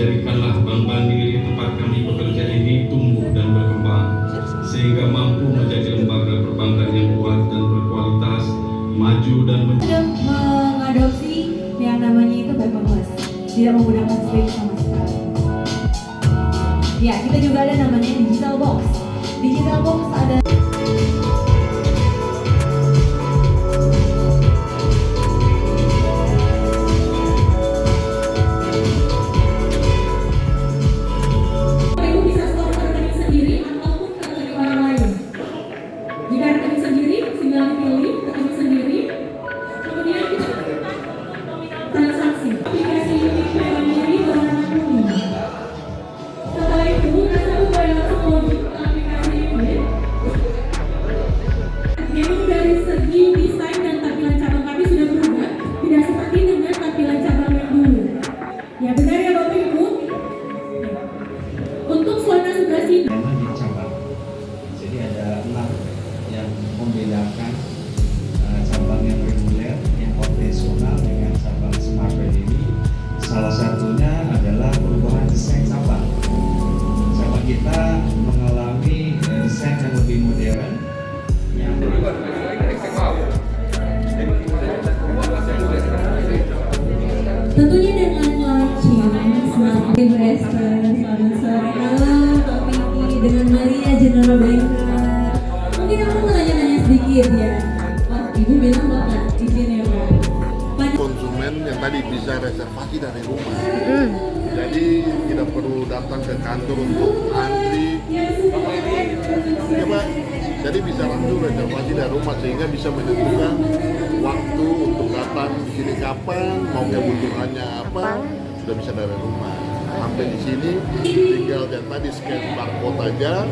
Jadikanlah Bank Mandiri tempat kami bekerja ini tumbuh dan berkembang, sehingga mampu menjadi lembaga perbankan yang kuat dan berkualitas, maju dan sudah mengadopsi yang namanya itu paperless, tidak menggunakan slip sama sekali. Ya, kita juga ada namanya digital box. Digital box ada membedakan cabang yang reguler, yang konvensional dengan cabang Smart Bank ini. Salah satunya adalah perubahan desain cabang. Cabang kita mengalami desain yang lebih modern, yang tentunya dengan launching Smart Investor. Selamat sore, halo Pak Vicky dengan Maria General Banker. Mungkin aku mau tanya-tanya sedikit ya. Oh, Ibu bilang Bapak izin ya Pak. Konsumen yang tadi bisa reservasi dari rumah. Jadi tidak perlu datang ke kantor untuk antri. Ya Pak, jadi bisa langsung reservasi dari rumah sehingga bisa menentukan waktu untuk datang di sini kapan, mau kebutuhannya apa, sudah bisa dari rumah. Sampai di sini tinggal yang tadi scan barcode aja,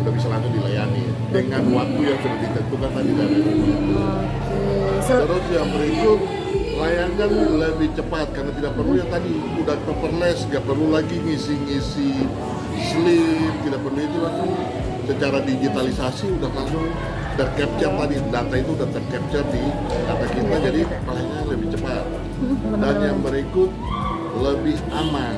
sudah bisa langsung dilayani dengan waktu yang sudah ditentukan tadi dari rumah. Terus yang berikut layanan lebih cepat karena tidak perlu yang tadi udah paperless, nggak perlu lagi ngisi-ngisi slip, tidak perlu itu, langsung secara digitalisasi udah langsung tercapture tadi, data itu udah tercapture di data kita, jadi pelayanannya lebih cepat. Dan yang berikut lebih aman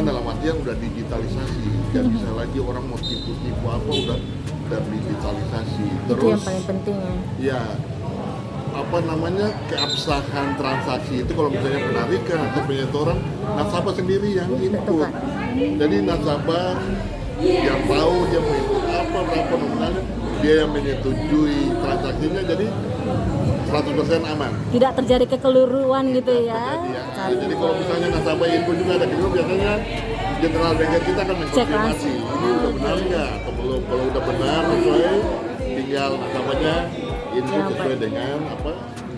dalam artian udah digitalisasi, nggak bisa lagi orang mau tipu-tipu apa, udah digitalisasi. Terus itu yang paling penting ya. Apa namanya, keabsahan transaksi itu kalau misalnya penarikan atau penyetoran, nasabah sendiri yang input. Jadi nasabah yang tahu dia mau input apa, berapa nominalnya, dia yang menyetujui transaksinya, jadi 100% aman. Tidak terjadi kekeliruan gitu ya. Jadi kalau misalnya nasabah input juga ada keliru, biasanya General Banker kita akan mengkonfirmasi ini udah benar nggak atau belum. Kalau udah benar sesuai, tinggal nasabahnya input sesuai dengan apa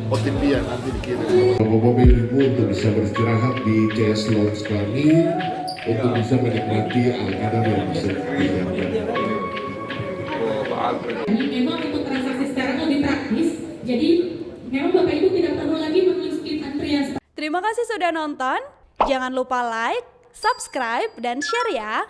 OTP yang nanti dikirim. Mobil ibu untuk bisa beristirahat di CS Lounge kami untuk bisa menikmati al-qadar yang bisa didapatkan. Memang untuk transaksi sekarang lebih praktis, jadi memang Bapak Ibu tidak perlu lagi mengisi antrian. Terima kasih sudah nonton. Jangan lupa like, subscribe, dan share ya.